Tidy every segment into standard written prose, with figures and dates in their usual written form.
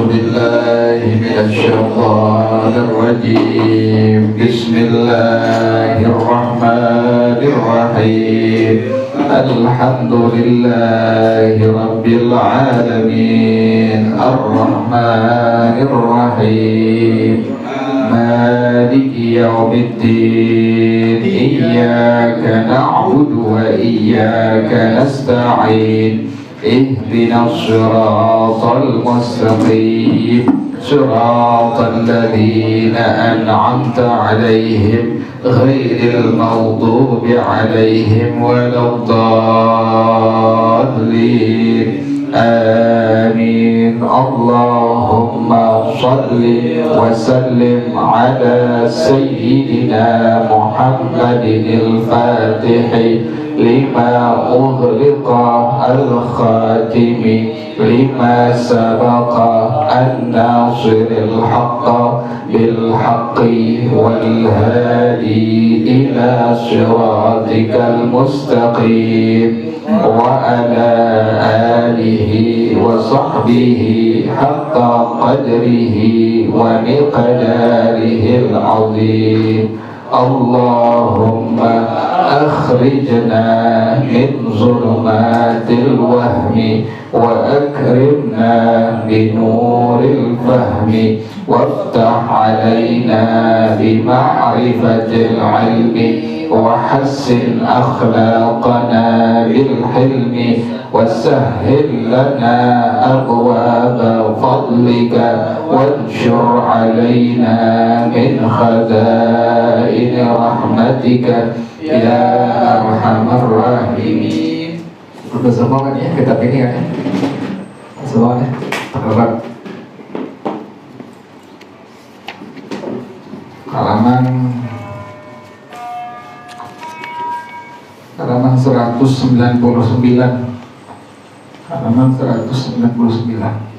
بالله من الشيطان الرجيم. بسم الله الرحمن الرحيم. الحمد لله رب العالمين الرحمن الرحيم مالك يوم الدين. إياك نعبد وإياك نستعين. اهدنا الصراط المستقيم صراط الذين أنعمت عليهم غير المغضوب عليهم ولا الضالين. آمين. اللهم صل وسلم على سيدنا محمد الفاتح لما أغلق الخاتم لما سبق الناصر الحق بالحق والهادي إلى صراطك المستقيم وعلى آله وصحبه حق قدره ومقداره العظيم. اللهم أخرجنا من ظلمات الوهم وأكرمنا بنور الفهم وافتح علينا بمعرفة العلم وحسن أخلاقنا بالحلم وسهل لنا أبواب فضلك وانشر علينا من خزائن رحمتك ya arhamar rahimin. Udah semua kan ya kitab ini kan ya? Semuanya terdapat halaman 199. Halaman 199.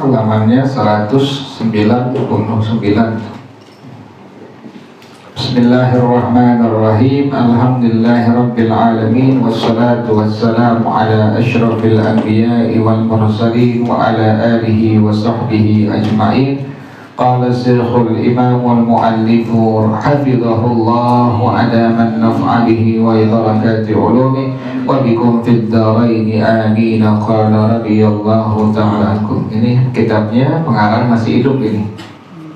Halamannya 199. Bismillahirrahmanirrahim. Alhamdulillahirabbil alamin wassalatu wassalamu ala asyrafil anbiya'i wal mursalin wa ala alihi wa sahbihi ajma'in. Qala syekhul imam wal muallifu hafizahullah wa adaman naf'alihi wa barakati ulumi wa bikum fid daraini amin. Qala radiyallahu ta'ala ankum. Ini kitabnya pengarang masih hidup ini,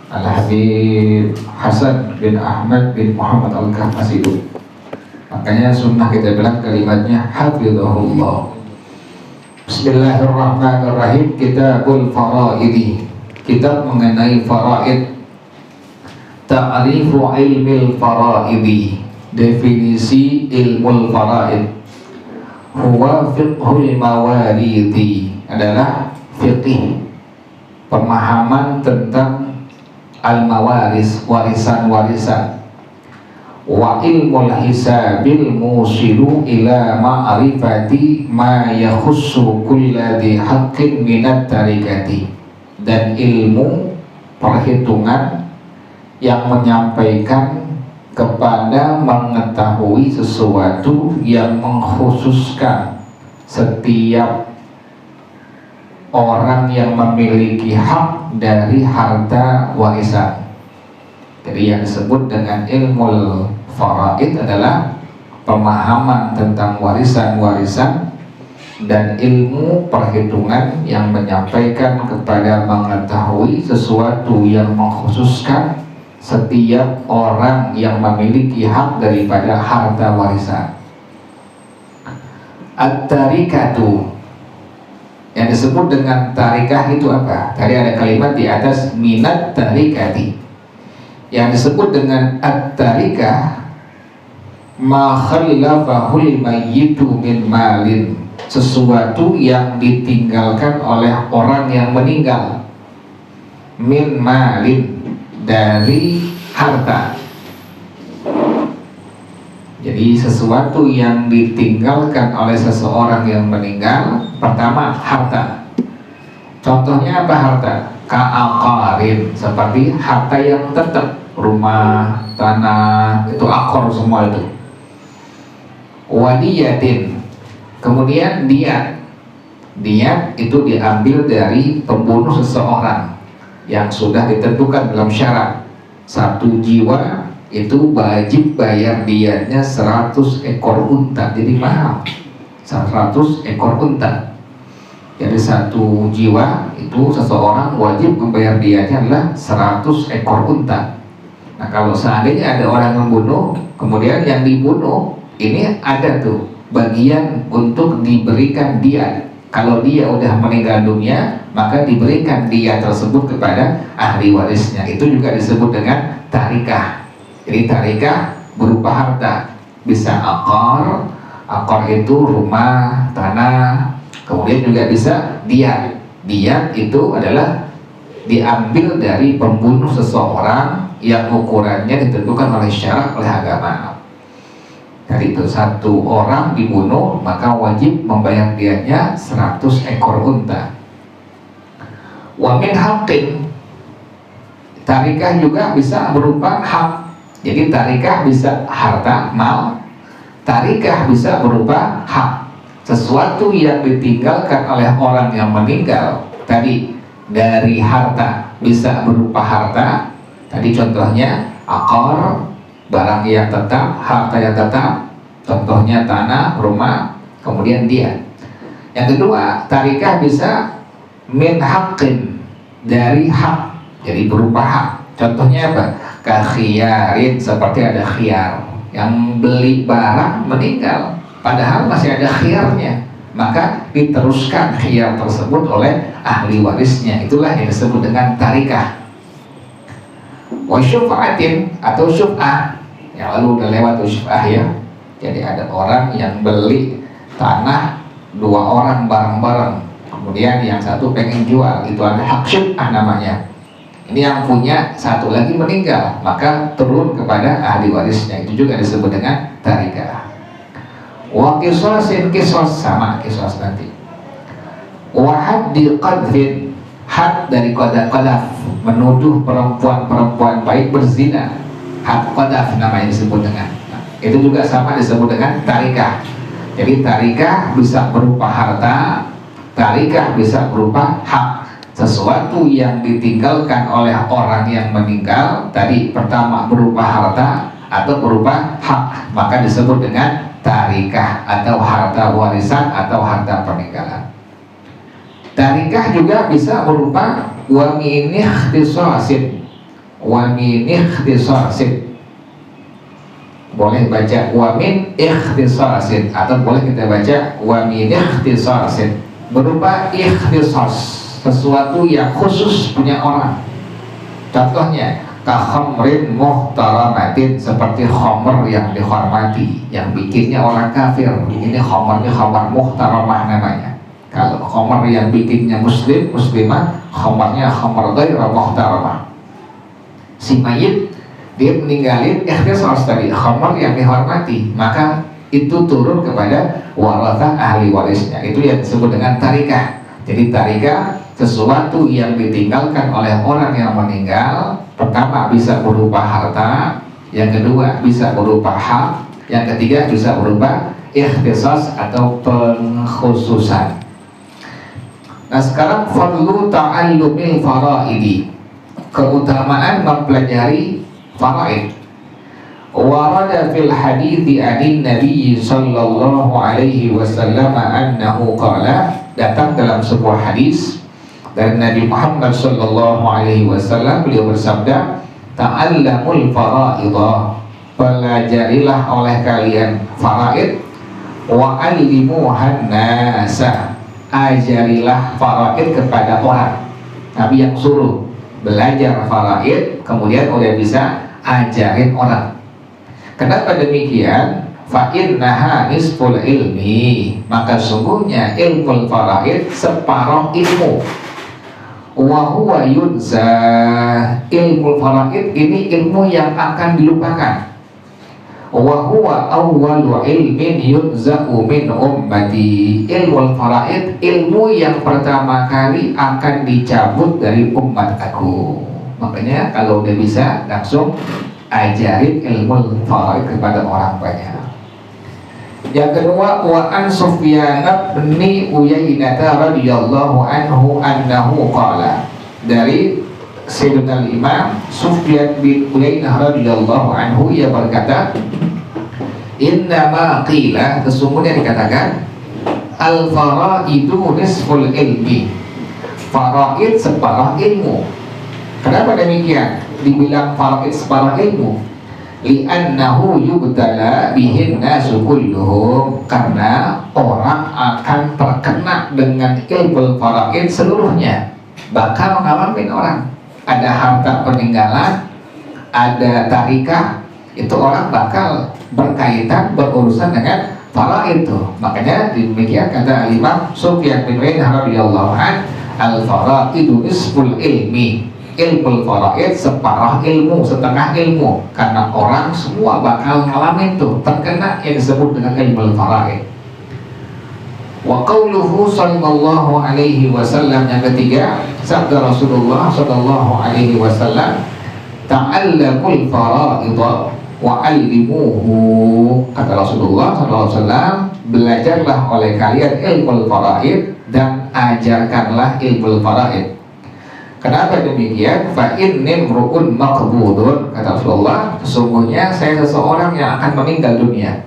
Al-Habib Hasan bin Ahmad bin Muhammad Al-Kahf masih hidup. Makanya sunnah kita bilang kalimatnya hafizahullah. Bismillahirrahmanirrahim. Kitabul Faraidi. Kitab mengenai faraid. Ta'rifu ilmil faraidi. Definisi ilmu faraid. Huwa fiqhul mawaridi. Adalah fiqih, pemahaman tentang al-mawaris, warisan-warisan. Wa ilmul hisabil musilu ila ma'rifati ma yakhussu kulladhi haqqin minat tarikati. Dan ilmu perhitungan yang menyampaikan kepada mengetahui sesuatu yang mengkhususkan setiap orang yang memiliki hak dari harta warisan. Jadi yang disebut dengan ilmu faraid adalah pemahaman tentang warisan-warisan dan ilmu perhitungan yang menyampaikan kepada mengetahui sesuatu yang mengkhususkan setiap orang yang memiliki hak daripada harta warisan. At-tarikatu, yang disebut dengan tarikah itu apa? Tadi ada kalimat di atas minat tarikati. Yang disebut dengan at-tarikah ma khallafahul mayyitu min malin, sesuatu yang ditinggalkan oleh orang yang meninggal, min malin, dari harta. Jadi sesuatu yang ditinggalkan oleh seseorang yang meninggal, pertama harta. Contohnya apa harta? Ka'aqarin, seperti harta yang tetap, rumah, tanah, itu akor semua itu. Wadiyatin, kemudian diat. Diat itu diambil dari pembunuh seseorang yang sudah ditentukan dalam syarat. Satu jiwa itu wajib bayar diatnya 100 ekor unta. Jadi mahal, 100 ekor unta. Jadi satu jiwa itu seseorang wajib membayar diatnya adalah 100 ekor unta. Nah kalau seandainya ada orang membunuh, kemudian yang dibunuh ini ada tuh bagian untuk diberikan diat. Kalau dia udah meninggal dunia, maka diberikan diat tersebut kepada ahli warisnya. Itu juga disebut dengan tarikah. Jadi tarikah berupa harta, bisa akor. Akor itu rumah, tanah. Kemudian juga bisa diat. Diat itu adalah diambil dari pembunuh seseorang yang ukurannya ditentukan oleh syarak, oleh agama. Dari itu satu orang dibunuh, maka wajib membayar diatnya 100 ekor unta. Wa min haqqin, tarikah juga bisa berupa hak. Jadi tarikah bisa harta, mal. Tarikah bisa berupa hak, sesuatu yang ditinggalkan oleh orang yang meninggal. Tadi dari harta bisa berupa harta. Tadi contohnya akor, barang yang tetap, harta yang tetap. Contohnya tanah, rumah, kemudian dia. Yang kedua, tarikah bisa min haqqin, dari hak, jadi berupa hak. Contohnya apa? Kakhiyarin, seperti ada khiyar, yang beli barang meninggal padahal masih ada khiyarnya, maka diteruskan khiyar tersebut oleh ahli warisnya. Itulah yang disebut dengan tarikah. Wa syuf'atin, atau syuf'ah, yang lalu udah lewat tuh syuf'ah ya. Jadi ada orang yang beli tanah 2 orang bareng-bareng, kemudian yang satu pengen jual, itu ada hak syuf'ah namanya. Ini yang punya satu lagi meninggal, maka turun kepada ahli warisnya. Itu juga disebut dengan tarikah. Wa qisasin, qisas, sama qisas nanti. Wa haddi qadhin, had dari qadaf, menuduh perempuan-perempuan baik berzina. Had qadaf namanya disebut dengan. Itu juga sama disebut dengan tarikah. Jadi tarikah bisa berupa harta, tarikah bisa berupa hak, sesuatu yang ditinggalkan oleh orang yang meninggal. Tadi pertama berupa harta atau berupa hak, maka disebut dengan tarikah atau harta warisan atau harta peninggalan. Tarikah juga bisa berupa wa min ikhtisasin. Wa min ikhtisasin, boleh baca wa min ikhtisasin, atau boleh kita baca wa min ikhtisasin, berupa ikhtisas, sesuatu yang khusus punya orang. Contohnya kakhamrin muhtaramatin, seperti khamr yang dihormati, yang bikinnya orang kafir. Ini khamrnya khamr muhtaramah namanya. Kalau khamr yang bikinnya muslim, muslimah, khamrnya khamr ghairu muhtaramah. Si mayit dia meninggalin ikhtisas tadi, khamr yang dihormati, maka itu turun kepada warathah ahli warisnya. Itu yang disebut dengan tarikah. Jadi tarikah sesuatu yang ditinggalkan oleh orang yang meninggal. Pertama bisa berupa harta, yang kedua bisa berupa hak, yang ketiga bisa berupa ikhtisas atau pengkhususan. Nah sekarang fadlu ta'allumil faraidi, keutamaan mempelajari faraid. Warada fil hadithi anin Nabi sallallahu alaihi wasallam annahu qala, datang dalam sebuah hadis dari Nabi Muhammad sallallahu alaihi wasallam, beliau bersabda, ta'allamul faraidah, pelajarilah oleh kalian faraid, wa allimuhan nasa, ajarilah faraid kepada orang. Nabi yang suruh belajar faraid, kemudian udah bisa ajarin orang. Kenapa demikian? Fa innaha nisful ilmi, maka sungguhnya ilmu faraid separuh ilmu. wa huwa yunsa. Ilmu faraid ini ilmu yang akan dilupakan. Wa huwa awwalu ilmin yunza'u min ummati. Ilmu faraid ilmu yang pertama kali akan dicabut dari umat aku. Makanya kalau udah bisa langsung ajarin ilmu faraid kepada orang banyak. Yang kedua, wa an Sufyan bin Uyainah radhiyallahu anhu annahu qala. Dari Sayyidina Imam Sufyan bin Uyainah radhiyallahu anhu, ia berkata, innama qila, sesungguhnya dikatakan, al faraidu nisful ilmi. Faraid separuh ilmu. Kenapa demikian dibilang faraid separuh ilmu? Li'annahu yubtala bihin nasu kulluhum, karena orang akan terkena dengan ilmu faraid seluruhnya, bakal ngalamin orang. Ada harta peninggalan, ada tarikah, itu orang bakal berkaitan berurusan dengan faraid itu. Makanya demikian kata Imam Sufyan bin Uyainah radhiyallahu an, al faraidu nisful ilmi. Ilmu faraid separuh ilmu, setengah ilmu, karena orang semua bakal ngalamin tuh terkena yang disebut dengan ilmu faraid. Wa qauluhu sallallahu alaihi wasallam, yang ketiga, sabda Rasulullah sallallahu alaihi wasallam, ta'allamul faraid wa 'allimuhu. Kata Rasulullah sallallahu alaihi wasallam, belajarlah oleh kalian ilmu faraid dan ajarkanlah ilmu faraid. Kenapa demikian? Fa inni mru'un maqbudun, kata Rasulullah, sesungguhnya saya seseorang yang akan meninggal dunia.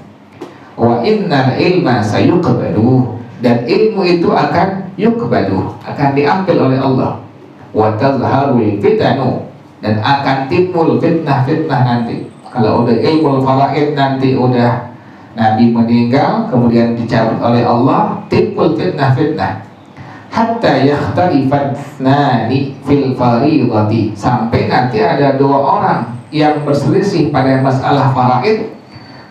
Wa innal ilma sayuqbadu, dan ilmu itu akan yuqbadu, akan diambil oleh Allah. Wa tazharul fitanu, dan akan timbul fitnah-fitnah nanti. Kalau udah ilmu faraid nanti udah Nabi meninggal kemudian dicabut oleh Allah, timbul fitnah-fitnah. Hatta yakhtalifan nani fil fariidati, sampai nanti ada dua orang yang berselisih pada masalah faraid.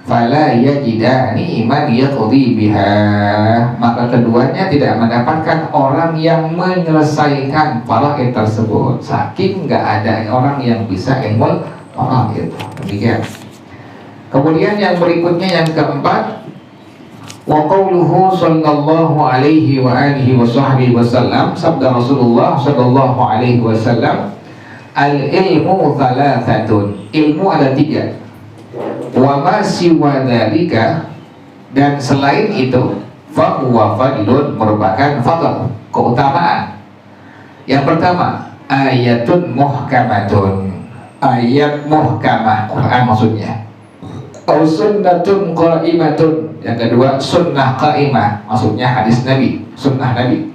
Fala yajidani man yaqdi biha, maka keduanya tidak mendapatkan orang yang menyelesaikan faraid tersebut, saking nggak ada orang yang bisa ilmu faraid. Demikian. Kemudian yang berikutnya, yang keempat, wa qauluhu sallallahu alaihi wa alihi wa sahbihi wasallam, sabda Rasulullah sallallahu alaihi wasallam, al ilmu thalathatun, ilmu ada tiga, wa ma siwa dzalika, dan selain itu, fa huwa fadlun, merupakan fadl, keutamaan. Yang pertama, ayatun muhkamatun, ayat muhkamah Quran maksudnya. Au sunnatun qa'imatun, yang kedua sunnah qa'imah, maksudnya hadis Nabi, sunnah Nabi.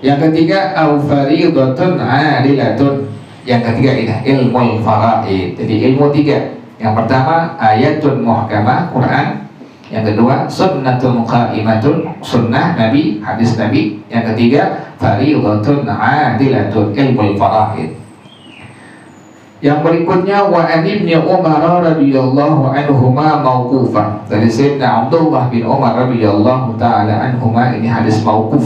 Yang ketiga au fariidatun adilatun, yang ketiga ini ilmu faraid. Jadi ilmu tiga. Yang pertama ayatun muhkamah Quran, yang kedua sunnatun qa'imatun, sunnah Nabi, hadis Nabi. Yang ketiga fariidatun adilatun, ilmu faraid. Yang berikutnya, wa an ibni Umar radhiyallahu anhuma mauqufan, dari Sayyidina Abdullah bin Umar radhiyallahu taala anhuma, ini hadis mauquf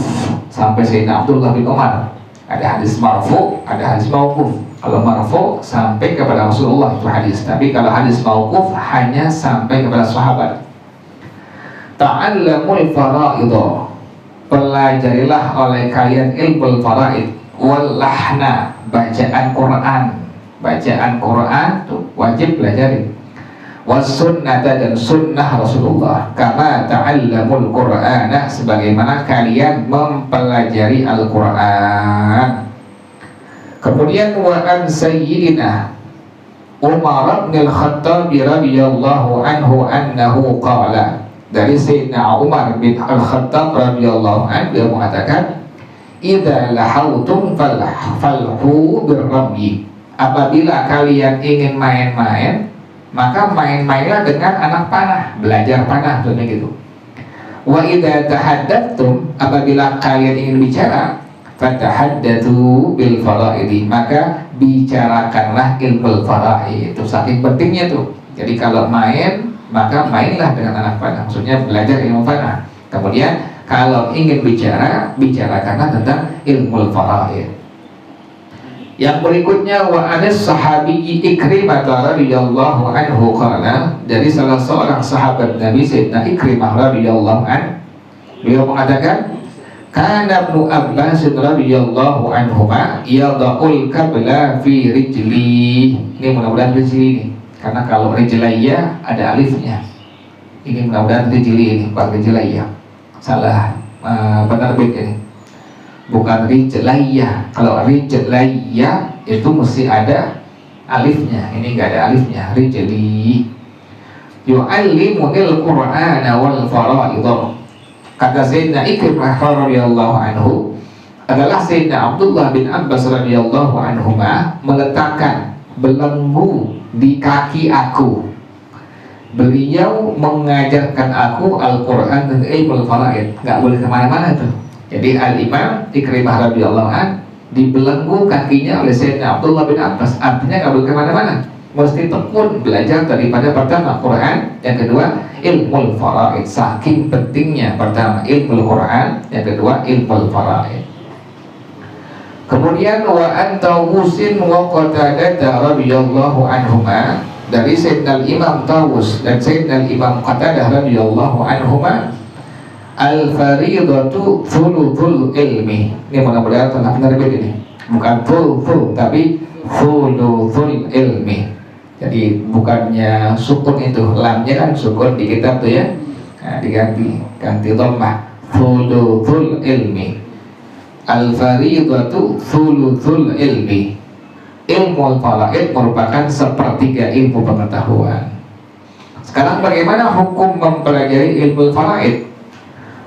sampai Sayyidina Abdullah bin Umar. Ada hadis marfu, ada hadis mauquf. Kalau marfu sampai kepada Rasulullah itu hadis, tapi kalau hadis mauquf hanya sampai kepada sahabat. Ta'allamul faraid, pelajarilah oleh kalian ilmu faraid, wal lahna, bacaan Quran. Bacaan Quran tuh wajib pelajari. Wasunnata, dan sunnah Rasulullah. Kama ta'allamul Qur'ana, sebagaimana kalian mempelajari Al-Quran. Kemudian wa an sayyidina Umar bin Al-Khattab radhiyallahu anhu annahu qala, dari Sayyidina Umar bin Al-Khattab radhiyallahu anhu, dia mengatakan, idza lahautum falhu birrami, apabila kalian ingin main-main, maka main-mainlah dengan anak panah, belajar panah, contohnya gitu. Wa idza tahaddatsum, apabila kalian ingin bicara, fatahaddatsu bil faraidi, maka bicarakanlah ilmu faraid. Itu saking pentingnya tuh. Jadi kalau main, maka mainlah dengan anak panah, maksudnya belajar ilmu panah. Kemudian kalau ingin bicara, bicarakanlah tentang ilmu faraid. Yang berikutnya wa anas sahabi Ikrimah radhiyallahu anhu qala, dari salah seorang sahabat Nabi Sayyidina Ikrimah radhiyallahu anhu, beliau mengatakan kana Ibnu Abbas radhiyallahu anhuma yada'ul kabla fi rijli. Ini mudah-mudahan rijli ini, karena kalau rijlaya ada alifnya. Ini mudah-mudahan rijli ini, bukan rijlaya. Salah penerbit ini. Bukan rijlaya. Kalau rijlaya itu mesti ada alifnya. Ini enggak ada alifnya. Rijli. Yu'allimunil Qur'ana wal fara'id. Kata Sayyidina Ikrimah radhiyallahu anhu adalah Sayyidina Abdullah bin Abbas radhiyallahu anhuma meletakkan belenggu di kaki aku. Beliau mengajarkan aku Al-Quran dan ilmu al-faraid. Nggak boleh kemana-mana tuh. Jadi Al-Imam Ikrimah radhiyallahu anhu dibelenggu kakinya oleh Sayyidina Abdullah bin Abbas. Artinya nggak boleh kemana-mana, mesti tekun belajar daripada pertama Quran, yang kedua ilmu al-faraid. Saking pentingnya pertama ilmu Quran, yang kedua ilmu al-faraid. Kemudian wa anta Wusin wa Qatadah radhiyallahu anhuma, dari Sayyidina Imam Tawus dan Sayyidina Imam Qatadah radhiyallahu anhuma, al-faridatu thuluthul ilmi. Ini mudah-mudahan telah penerbit ini, bukan full tapi thuluthul ilmi. Jadi bukannya sukun itu, lamnya kan sukun di kitab tuh ya. Nah, ganti dhammah, thuluthul ilmi. Al-faridatu thuluthul ilmi. Ilmu al-faraid merupakan sepertiga ilmu pengetahuan. Sekarang bagaimana hukum mempelajari ilmu al-faraid?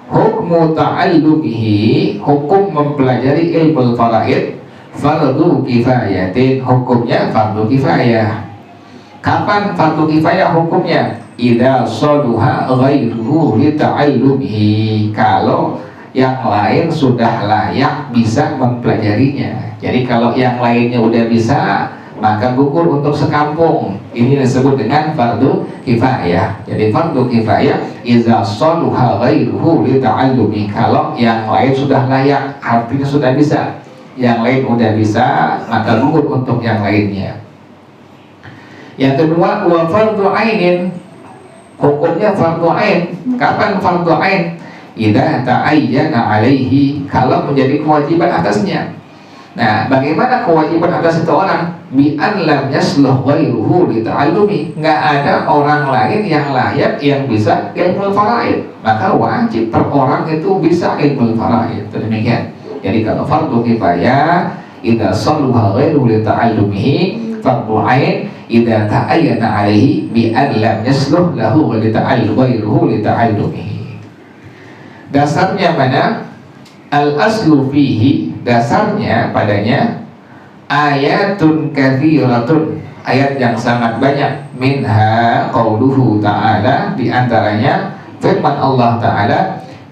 Hukmu ta'allumihi, hukum mempelajari ilmu al-faraid fardu kifayatin, hukumnya fardu kifayah. Kapan fardu kifayah hukumnya? Idza saluha ghairuhu li ta'allumihi, kalau yang lain sudah layak bisa mempelajarinya. Jadi kalau yang lainnya udah bisa, maka gugur untuk sekampung. Ini disebut dengan fardu kifayah. Jadi fardu kifayah idza saluha ghairuhu li ta'allumi, kalau yang lain sudah layak, artinya sudah bisa. Yang lain udah bisa, maka gugur untuk yang lainnya. Yang kedua, wa fardu ainin, hukumnya fardu ain. Kapan fardu ain? Idza ta'ayyana alaihi, kalau menjadi kewajiban atasnya. Nah, bagaimana kewajiban atas itu orang? Bi an lam yasluh ghairuhu li ta'allumi, enggak ada orang lain yang layak yang bisa ilmu faraid, maka wajib per orang itu bisa ilmu faraid. Demikian. Jadi kalau fardu kifayah idza saluha ghairuhu li ta'allumihi, fardu ain idza ta'ayyana alaihi bi an lam yasluh lahu li ta'allumihi li ta'allumihi. Dasarnya mana? Al-aslu fihi, dasarnya padanya ayatun katsiratun, ayat yang sangat banyak. Minha qauluhu ta'ala, diantaranya firman Allah Ta'ala,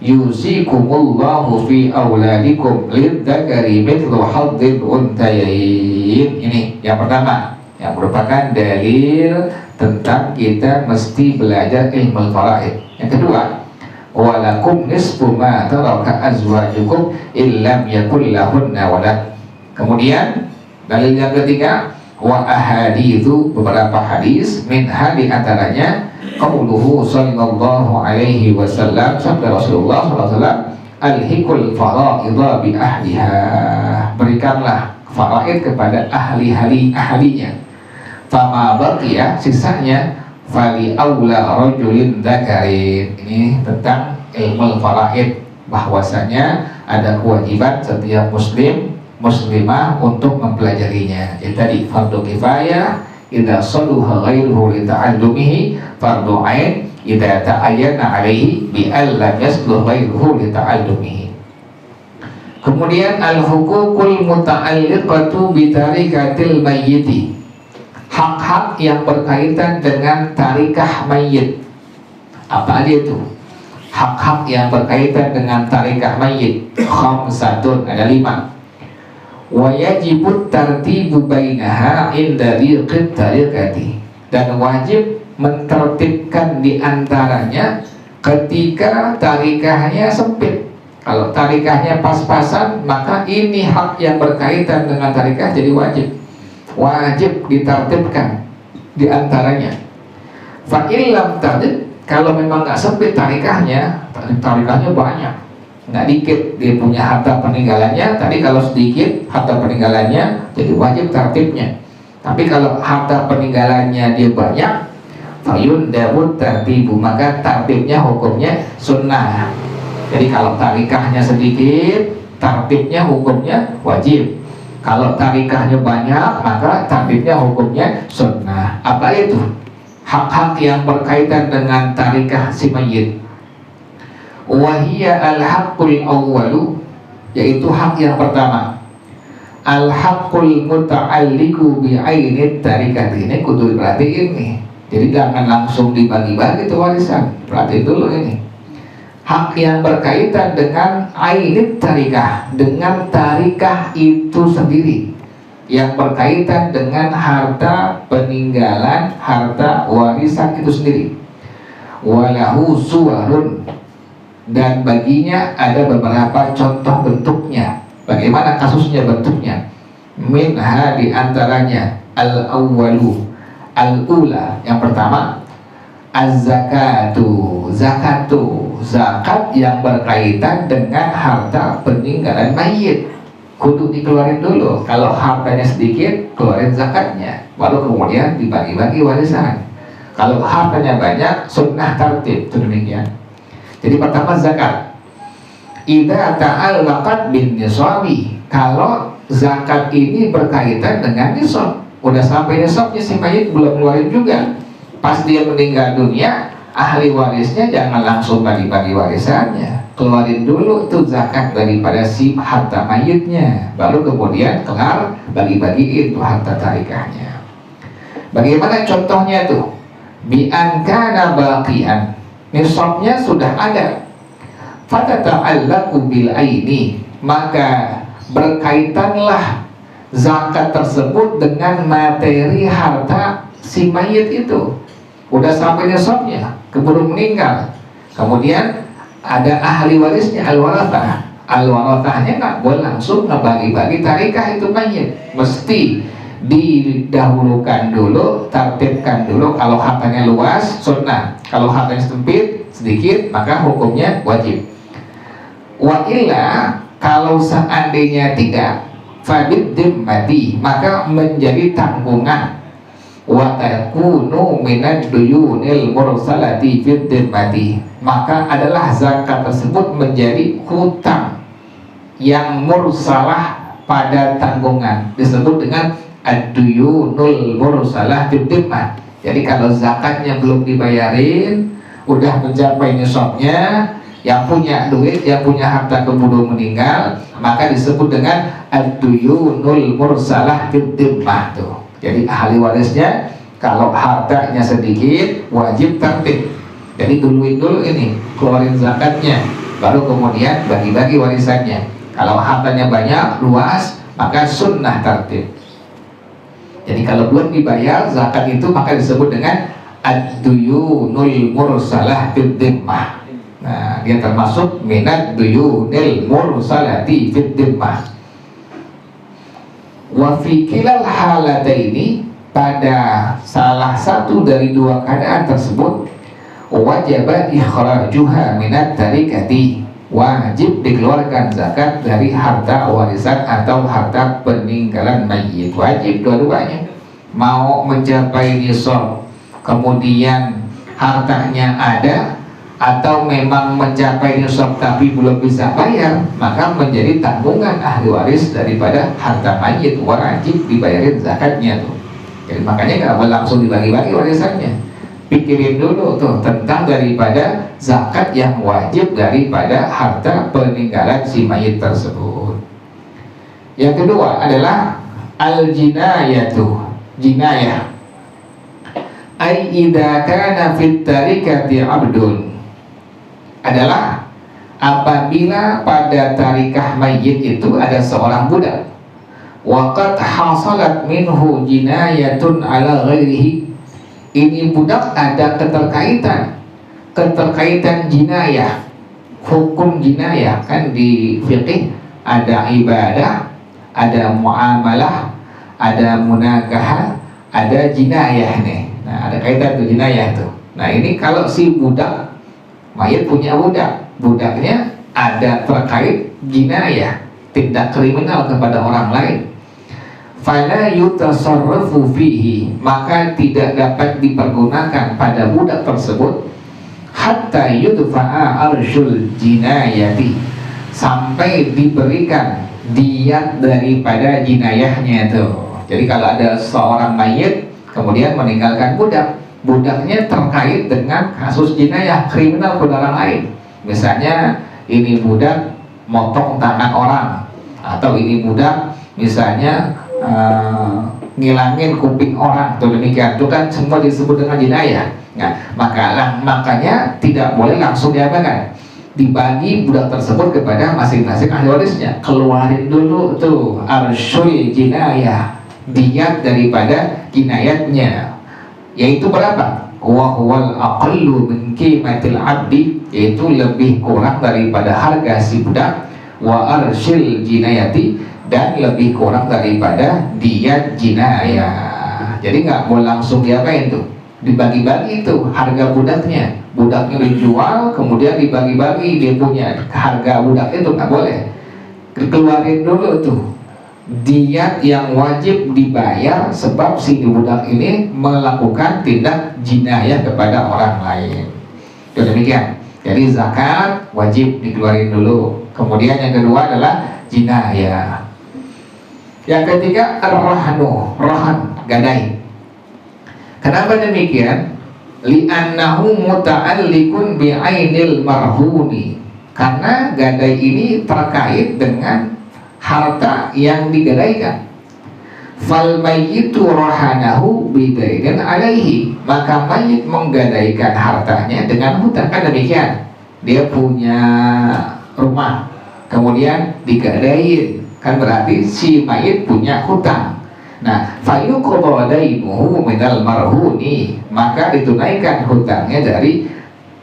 yusikumullahu fi auladikum lidzakari mithlu hadzil unthayain. Ini yang pertama, yang merupakan dalil tentang kita mesti belajar ilmu faraid. Yang kedua, walakum nisfu ma taraka azwajukum illam yakul lahunna walad. Kemudian dalil yang ketiga, wa ahaditsu, beberapa hadis, minha di antaranya qauluhu sallallahu alaihi wasallam, sabda Rasulullah sallallahu alaihi wasallam, alhiqul faraidha bi ahliha, berikanlah faraid kepada ahlinya. Fama baqiya, sisanya fali aula rajulin dzakarin. Ini tentang ilmu faraid, bahwasanya ada kewajiban setiap muslim muslimah untuk mempelajarinya. Jadi tadi fardu kifayah idza saluha ghairuhu li ta'allumihi, fardu ain idza ta'ayyana alaihi bi alla yasluh ghairuhu li ta'allumihi. Kemudian al-huququl muta'alliqatu bi tarikatil mayyiti, hak-hak yang berkaitan dengan tarikah mayit. Apa aja itu? Hak-hak yang berkaitan dengan tarikah mayit khamsatun, ada 5. Wa yajibut tartibu bainaha inda riqit tarikati, dan wajib mentertibkan di antaranya ketika tarikahnya sempit. Kalau tarikahnya pas-pasan, maka ini hak yang berkaitan dengan tarikah jadi wajib ditertibkan di antaranya. Fa illam tartib, kalau memang nggak sempit tarikahnya banyak, nggak dikit dia punya harta peninggalannya. Tadi kalau sedikit harta peninggalannya jadi wajib tertibnya. Tapi kalau harta peninggalannya dia banyak, fayun dawud tertibu, maka tertibnya hukumnya sunnah. Jadi kalau tarikahnya sedikit, tertibnya hukumnya wajib. Kalau tarikahnya banyak, maka tertibnya hukumnya sunnah. Apa itu? Hak-hak yang berkaitan dengan tarikah si mayit. Wahia al-haqqul awwalu, yaitu hak yang pertama. Al-haqqul muta'alliqu bi'ainit tarikah. Ini kudu berarti ini. Jadi jangan langsung dibagi-bagi itu warisan. Berarti dulu ini. Hak yang berkaitan dengan ainit tarikah, dengan tarikah itu sendiri, yang berkaitan dengan harta peninggalan, harta warisan itu sendiri. Walahu suwarun, dan baginya ada beberapa contoh bentuknya. Bagaimana kasusnya bentuknya? Minha, di antaranya al-awwalu, al-ula, yang pertama, az-zakatu, zakat yang berkaitan dengan harta peninggalan mayit. Kudu dikeluarin dulu. Kalau hartanya sedikit, keluarin zakatnya, baru kemudian dibagi-bagi warisan. Kalau hartanya banyak, sunnah tertib, demikian. Jadi pertama zakat. Idza ta'allaqat bin nisabi, kalau zakat ini berkaitan dengan nisab, udah sampai nisabnya si mayit belum keluarin juga, pas dia meninggal dunia, ahli warisnya jangan langsung bagi-bagi warisannya, keluarin dulu tuh zakat daripada si harta mayitnya, baru kemudian kelar bagi-bagiin tuh harta tarikahnya. Bagaimana contohnya tuh? Bi an kana baqian, nisabnya sudah ada, fatata'allaqu bil aini, maka berkaitanlah zakat tersebut dengan materi harta si mayit itu. Udah sampai nisabnya, keburu meninggal, kemudian ada ahli warisnya, al-warathah. Al-warathahnya nggak boleh langsung ngebagi-bagi tarikah itu mayit, mesti didahulukan dulu, tertibkan dulu. Kalau hartanya luas, sunnah. Kalau hartanya sempit, sedikit, maka hukumnya wajib. Wa illa, kalau seandainya tidak, fabid dimmati, maka menjadi tanggungan. Wa takunu minad duyunil mursalati fid dimmati, maka adalah zakat tersebut menjadi hutang yang mursalah pada tanggungan, disebut dengan ad-duyunul mursalah fid dimmah. Jadi kalau zakatnya belum dibayarin, udah mencapai nisabnya, yang punya duit, yang punya harta keburu meninggal, maka disebut dengan ad-duyunul mursalah fid dimmah tuh. Jadi ahli warisnya kalau hartanya sedikit wajib tertib. Jadi duluin dulu ini, keluarin zakatnya, baru kemudian bagi-bagi warisannya. Kalau hartanya banyak, luas, maka sunnah tertib. Jadi kalau belum dibayar zakat itu, maka disebut dengan ad-duyunul mursalah fid dimmah. Nah, dia termasuk minad duyunil mursalati fid dimmah. Wa fi kilal halataini, pada salah satu dari dua keadaan tersebut, wajib ikhrajuha minat tarikati, wajib dikeluarkan zakat dari harta warisan atau harta peninggalan mayit. Wajib dua-duanya. Mau mencapai nisab, kemudian hartanya ada, atau memang mencapai nisab tapi belum bisa bayar, maka menjadi tanggungan ahli waris daripada harta mayit, wajib dibayarin zakatnya tuh. Jadi makanya nggak boleh langsung dibagi-bagi warisannya, pikirin dulu tuh tentang daripada zakat yang wajib daripada harta peninggalan si mayit tersebut. Yang kedua adalah al-jinayatu, jinayah. Ai idza kana fit tarikati 'abdun, adalah apabila pada tarikah mayit itu ada seorang budak, waqad hasalat minhu jinayatun ala ghairihi, ini budak ada keterkaitan jinayah hukum jinayah kan di fikih ada ibadah, ada muamalah, ada munakahah, ada jinayah nih. Nah, ada kaitan tuh jinayah tuh. Nah, ini kalau si budak, mayit punya budak, budaknya ada terkait jinayah, tindak kriminal kepada orang lain. Fala yutasarrafu fihi, maka tidak dapat dipergunakan pada budak tersebut hatta yudfa'a arsyul jinayati, sampai diberikan diyat daripada jinayahnya tuh. Jadi kalau ada seorang mayit kemudian meninggalkan budak, budaknya terkait dengan kasus jinayah kriminal kepada orang lain. Misalnya ini budak motong tangan orang, atau ini budak misalnya ngilangin kuping orang, tuh demikian, itu kan semua disebut dengan jinayah. Nah, makanya tidak boleh langsung diapakan, dibagi budak tersebut kepada masing-masing ahli warisnya. Keluarin dulu tuh arsyul jinayah, diyat daripada jinayatnya, yaitu berapa? Wa huwal aqallu min qimatil abdi, yaitu lebih kurang daripada harga si budak, wa arsyil jinayati, dan lebih kurang daripada diyat jinayah. Jadi nggak boleh langsung diapain tuh, dibagi-bagi itu harga budaknya. Budaknya dijual kemudian dibagi-bagi, dia punya harga budak itu nggak boleh. Keluarin dulu tuh diyat yang wajib dibayar sebab si budak ini melakukan tindak jinayah kepada orang lain. Itu demikian. Jadi zakat wajib dikeluarin dulu. Kemudian yang kedua adalah jinayah. Yang ketiga ar-rahnu, rahan, gadai. Kenapa demikian? Li'annahu muta'alliqun bi'ainil marhuni. Karena gadai ini terkait dengan harta yang digadaikan. Fal mayyitu rahanahu bidainin alaihi, maka mayit menggadaikan hartanya dengan hutang. Kan demikian, dia punya rumah kemudian digadain, kan berarti si mayit punya hutang. Nah, fayuqda dainuhu minal marhuni, maka ditunaikan hutangnya dari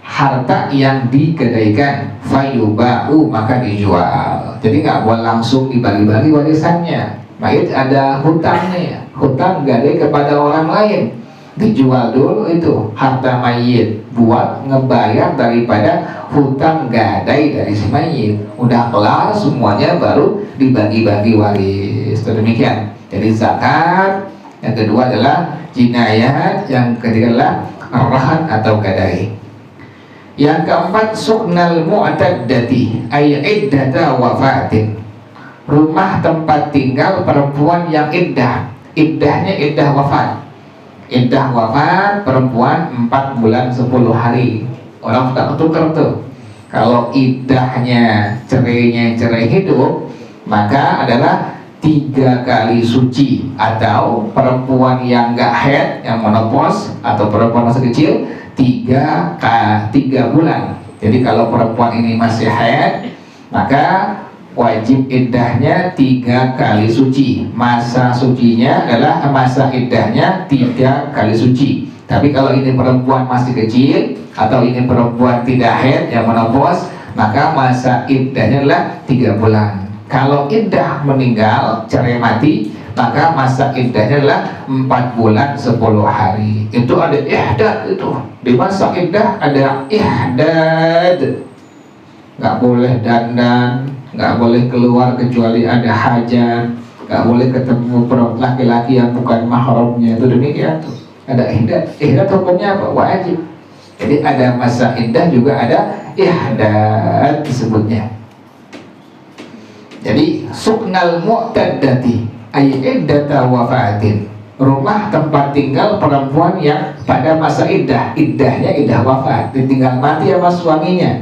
harta yang digadaikan. Fayuba'u, maka dijual. Jadi nggak boleh langsung dibagi-bagi warisannya. Mayit ada hutangnya, hutang gadai kepada orang lain, dijual dulu itu harta mayit buat ngebayar daripada hutang gadai dari si mayit. Udah kelar semuanya baru dibagi-bagi waris. Demikian. Jadi zakat, yang kedua adalah jinayat, yang ketiga adalah rahan atau gadai. Yang keempat suknal mu'taddati ay iddata wafatin, rumah tempat tinggal perempuan yang iddah. Iddahnya iddah wafat. Iddah wafat perempuan 4 bulan 10 hari. Orang suka ketukar tuh. Kalau iddahnya cerainya cerai hidup, maka adalah 3 kali suci. Atau perempuan yang gak haid, yang menopause, atau perempuan masih kecil, 3 bulan. Jadi kalau perempuan ini masih haid, maka wajib iddahnya 3 kali suci. Masa sucinya adalah masa iddahnya 3 kali suci. Tapi kalau ini perempuan masih kecil atau ini perempuan tidak haid yang menopause, maka masa iddahnya adalah 3 bulan. Kalau iddah meninggal, cerai mati, maka masa iddahnya adalah 4 bulan 10 hari. Itu ada ihdad itu. Di masa iddah ada ihdad. Nggak boleh dandan, nggak boleh keluar kecuali ada hajat, nggak boleh ketemu laki-laki yang bukan mahramnya. Itu demikian tuh. Ada ihdad. Ihdad hukumnya apa? Wajib. Jadi ada masa iddah juga ada ihdad disebutnya. Jadi suknal mu'taddati ay iddata wafatin, rumah tempat tinggal perempuan yang pada masa iddah. Iddahnya iddah wafat, ditinggal mati sama suaminya,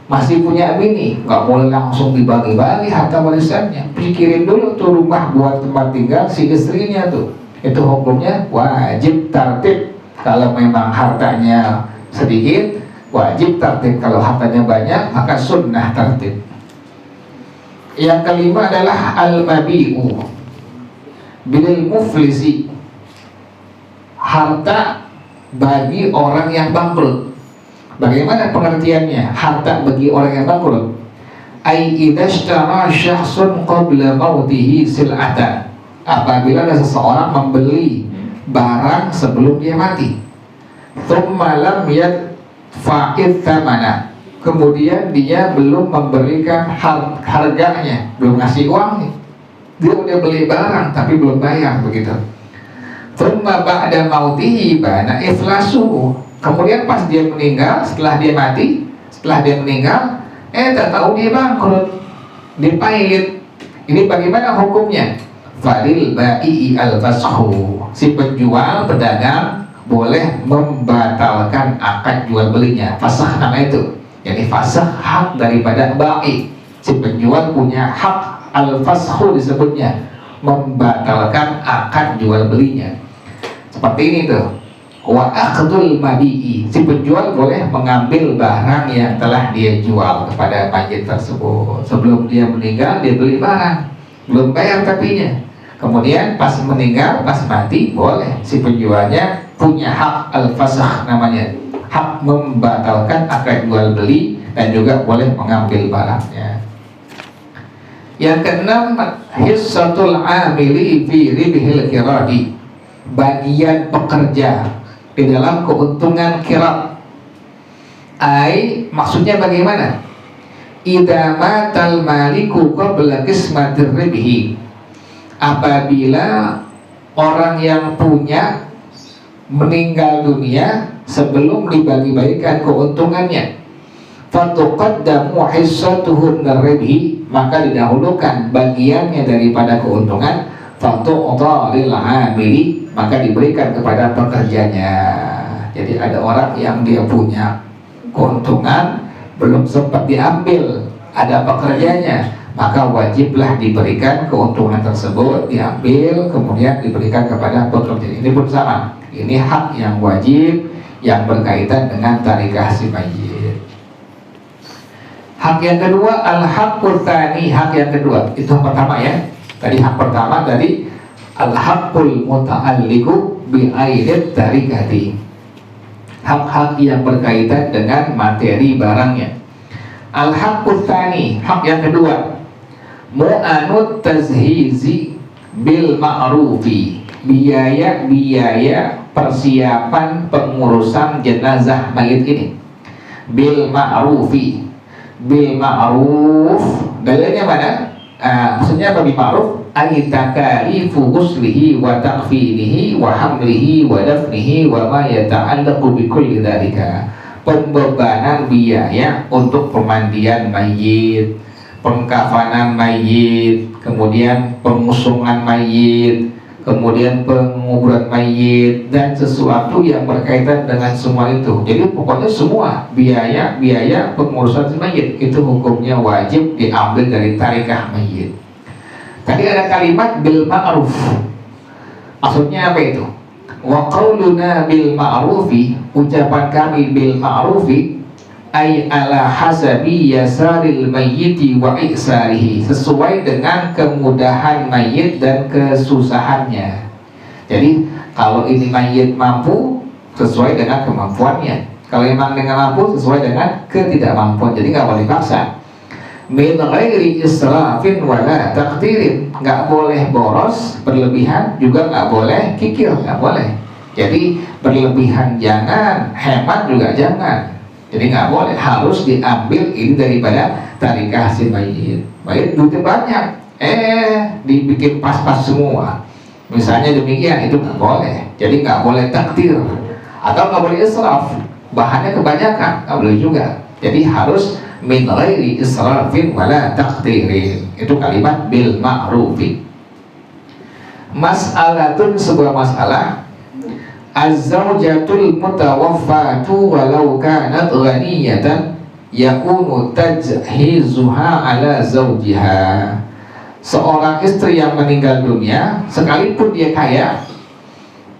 masih punya bini, nggak boleh langsung dibagi-bagi harta warisannya. Pikirin dulu tuh rumah buat tempat tinggal si istrinya tuh. Itu hukumnya wajib tartib. Kalau memang hartanya sedikit, wajib tartib. Kalau hartanya banyak, maka sunnah tartib. Yang kelima adalah al-mabi'u bil muflisi, harta bagi orang yang bangkrut. Bagaimana pengertiannya harta bagi orang yang bangkrut? Ai idashtara syakhsun qabla mautihi sil'atan, apabila ada seseorang membeli barang sebelum dia mati, thumma lam yadfa'id thamana, kemudian dia belum memberikan harganya, belum ngasih uangnya, dia udah beli barang tapi belum bayar begitu. Thumma ba'da mautihi bana iflasu, kemudian pas dia meninggal, setelah dia mati, setelah dia meninggal, tak tahu dia bangkrut, dipailit. Ini bagaimana hukumnya? Fadil ba'i al-fashu, si penjual pedagang boleh membatalkan akad jual belinya. Fasah nama itu. Jadi fasah hak daripada ba'i. Si penjual punya hak, al-fashu disebutnya, membatalkan akad jual belinya. Seperti ini tuh. Wa akhdul mabi'i, si penjual boleh mengambil barang yang telah dia jual kepada mayit tersebut. Sebelum dia meninggal dia beli barang, belum bayar tapinya. Kemudian pas meninggal, pas mati, boleh si penjualnya punya hak al-fasakh namanya, hak membatalkan akad jual beli dan juga boleh mengambil barangnya. Yang keenam, hissatul amili fi ribhil kiradi, bagian pekerja di dalam keuntungan kirab. Maksudnya bagaimana? Idza matal maliku qabla qismatir ribhi, apabila orang yang punya meninggal dunia sebelum dibagi-bagikan keuntungannya, fatuqaddamu hissatuhu min-ribhi, maka didahulukan bagiannya daripada keuntungan, fatu'ta lil 'amili, maka diberikan kepada pekerjanya. Jadi ada orang yang dia punya keuntungan belum sempat diambil, ada pekerjanya, maka wajiblah diberikan keuntungan tersebut, diambil kemudian diberikan kepada pekerja. Ini pun sama, ini hak yang wajib yang berkaitan dengan tarikah si mayit. Hak yang kedua, al-haqqul tsani, hak yang kedua. Itu pertama ya. Tadi hak pertama tadi al-haqqul muta'alliqu bi'aidit tarikati, hak-hak yang berkaitan dengan materi barangnya. Al-haqqul tsani, hak yang kedua, mu'anut tazhizi bil ma'rufi, biaya persiapan pengurusan jenazah mayit ini. Bil ma'rufi, bil ma'ruf, dalilnya mana? Maksudnya apa bil ma'ruf? Aitakalifu ghuslihi wa takfinihi wa hamlihi wa dafnihi wa ma yata'allaqu bi kulli dzalika, pembebanan biaya untuk pemandian mayit, pengkafanan mayit, kemudian pengusungan mayit, kemudian penguburan mayit, dan sesuatu yang berkaitan dengan semua itu. Jadi pokoknya semua biaya pengurusan mayit itu hukumnya wajib diambil dari tarikah mayit. Tadi ada kalimat bil ma'ruf, maksudnya apa itu? Wa qauluna bil ma'rufi, ucapan kami bil ma'rufi, ay ala hasabi yasaril mayyiti wa i'sarihi, sesuai dengan kemudahan mayit dan kesusahannya. Jadi kalau ini mayit mampu, sesuai dengan kemampuannya. Kalau memang dengan mampu, sesuai dengan ketidakmampuan. Jadi nggak boleh paksa. Min ghairi israfin wala taqdirin, nggak boleh boros berlebihan, juga nggak boleh kikir, nggak boleh. Jadi berlebihan jangan, hemat juga jangan. Jadi nggak boleh, harus diambil ini daripada tarikah si mayit. Mayit duitnya banyak, dibikin pas-pas semua, misalnya demikian, itu nggak boleh. Jadi nggak boleh takdir, atau nggak boleh israf, bahannya kebanyakan, nggak boleh juga. Jadi harus min ghairi israfin wala taqdirin. Itu kalimat bil ma'rufi. Mas'alatun, sebuah masalah. Az-zawjatul mutawaffatu walau kanat ghaniyatan yakunu tajhizuha ala zawjiha. Seorang istri yang meninggal dunia, sekalipun dia kaya,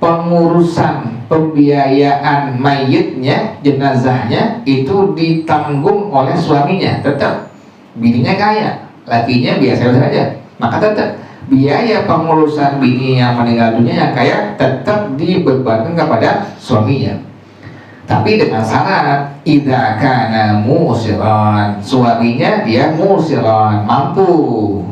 pengurusan pembiayaan mayitnya, jenazahnya itu ditanggung oleh suaminya. Tetap bininya kaya, lakinya biasa saja, maka tetap biaya pengurusan bini yang meninggal dunia yang kaya tetap dibebankan kepada suaminya. Tapi dengan syarat idza kana musiran, suaminya dia musiran, mampu.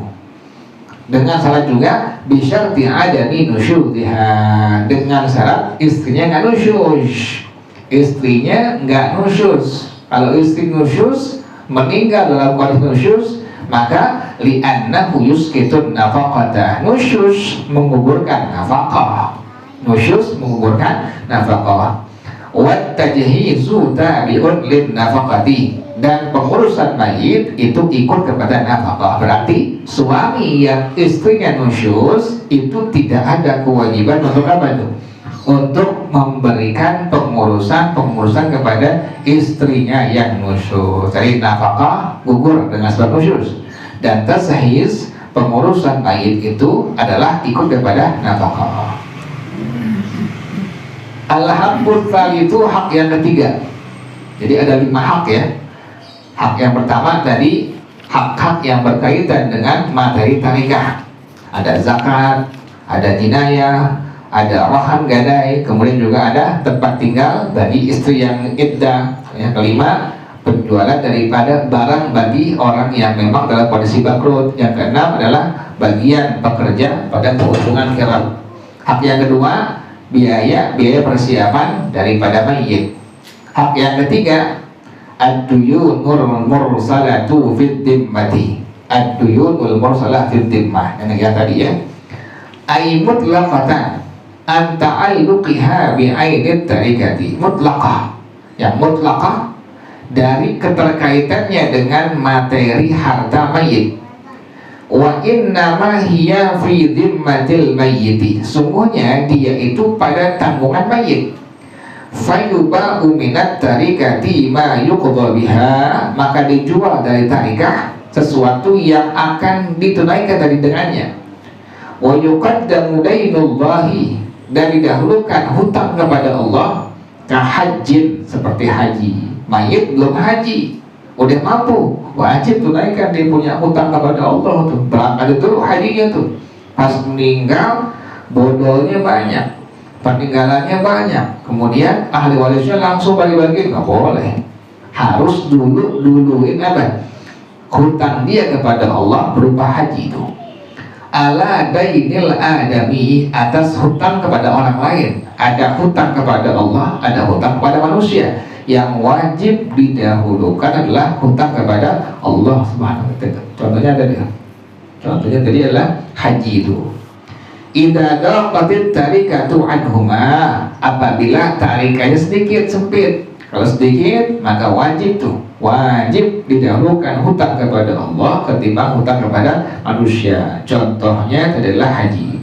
Dengan syarat juga bisyarti adami nusyuziha, dengan syarat istrinya nggak nusyuz. Istrinya nggak nusyuz. Kalau istri nusyuz, meninggal dalam kondisi nusyuz, maka li'annahu yuskitun nafaqata. Nusyuz menggugurkan nafkah. Nusyuz menggugurkan nafkah. Wat tajhizu tabi'un lin nafaqati, dan pengurusan mayit itu ikut kepada nafkah. Berarti suami yang istrinya nusyuz itu tidak ada kewajiban untuk apa itu? Untuk memberikan pengurusan kepada istrinya yang nusyuz. Jadi nafkah gugur dengan sebab nusyuz, dan tashiz pengurusan mayit itu adalah ikut kepada nafkah. Al-haqqul itu hak yang ketiga. Jadi ada 5 hak ya. Hak yang pertama tadi hak-hak yang berkaitan dengan materi tarikah. Ada zakat, ada jinayah, ada rahan gadai, kemudian juga ada tempat tinggal bagi istri yang iddah. Yang kelima, penjualan daripada barang bagi orang yang memang dalam kondisi bangkrut. Yang keenam adalah bagian pekerja pada keuntungan kirab. Hak yang kedua, biaya persiapan daripada mayit. Hak yang ketiga, ad-duyunul mursalatu fid dimmati. Ad-duyunul mursalah fid dimmah. Yang tadi ya. Ay mutlaqatan an ta'alluqiha bi ainit tarikati. Mutlaqah. Yang mutlaqah dari keterkaitannya dengan materi harta mayit. Wa innama hiya fi dhimmatil mayyiti, sungguhnya dia itu pada tanggungan mayit. Fayuba'u minat tarikati ma yuqdha biha, maka dijual dari tarikah sesuatu yang akan ditunaikan dari dengannya. Wa yuqaddamu dainullahi, dan didahulukan hutang kepada Allah, kahajjin, seperti haji. Mayit belum haji, udah mampu, wajib tunaikan, dia punya hutang kepada Allah tuh. Berangkat itu hajinya tuh, pas meninggal bodolnya banyak, peninggalannya banyak, kemudian ahli warisnya langsung bagi-bagi, nggak boleh. Harus duluin apa? Hutang dia kepada Allah berupa haji itu. Ala dainil adami, atas hutang kepada orang lain. Ada hutang kepada Allah, ada hutang kepada manusia. Yang wajib didahulukan adalah hutang kepada Allah Subhanahu wa ta'ala. Contohnya tadi adalah haji itu. Idza daqatit tarikatu anhuma, apabila tarikahnya sedikit sempit. Kalau sedikit maka wajib didahulukan hutang kepada Allah ketimbang hutang kepada manusia. Contohnya adalah haji.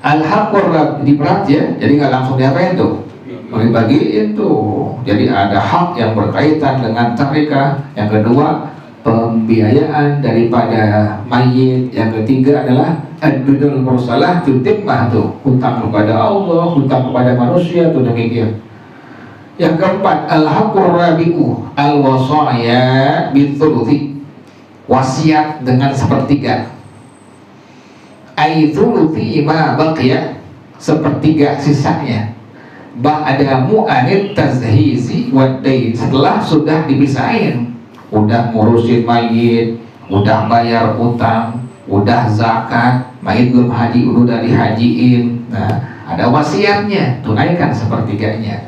Al-haqqur diberat ya, jadi nggak langsung diapain tuh? Bagi-bagiin tuh. Jadi ada hak yang berkaitan dengan tarikah. Yang kedua, pembiayaan daripada mayit. Yang ketiga adalah ad-dunul mursalah timmah tuh, hutang kepada Allah, hutang kepada manusia tuh, demikian. Yang keempat, al-haqqur rabi'u al-wasaya bitsuluthi, wasiat dengan sepertiga. Aitsuluthi ma baqiya, sepertiga sisanya. Ba'da mu'anit tazhizi wad-dain, setelah sudah dipisahin, udah ngurusin mayit, udah bayar utang, udah zakat, mayit belum haji udah dihajiin. Nah, ada wasiatnya, tunaikan sepertiganya.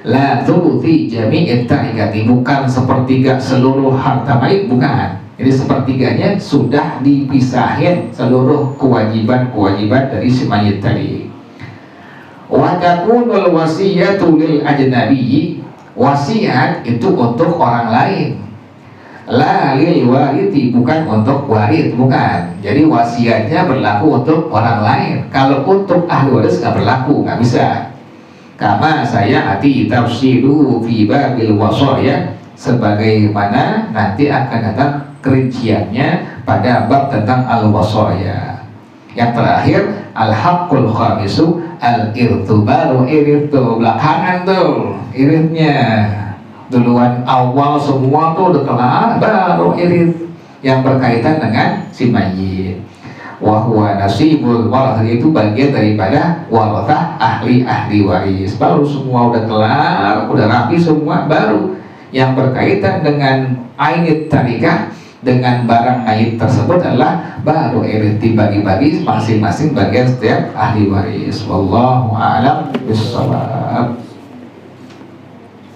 La thuluthi jami'it tarikati, bukan sepertiga seluruh harta mayit, bukan. Jadi sepertiganya sudah dipisahin seluruh kewajiban dari si mayit tadi. Wa takunul wasiyatu lil ajnabi, wasiat itu untuk orang lain. La lil warithi, bukan untuk waris, bukan. Jadi wasiatnya berlaku untuk orang lain. Kalau untuk ahli waris nggak berlaku, nggak bisa. Kama saya ati tafsiru fi babil wasaya, sebagaimana nanti akan datang kerinciannya pada bab tentang al-wasaya. Yang terakhir, al-haqqul khamisu al-irthu, baru irit tuh belakangan tuh iritnya. Duluan awal semua tuh udah kelar, baru irit yang berkaitan dengan si mayit. wa huwa nasibul warathah, itu bagian daripada warathah, ahli waris. Baru semua udah kelar, udah rapi semua, baru yang berkaitan dengan ainit tarikah, dengan barang aib tersebut adalah baru irith dibagi-bagi masing-masing bagian setiap ahli waris. Wallahu a'lam bishawab.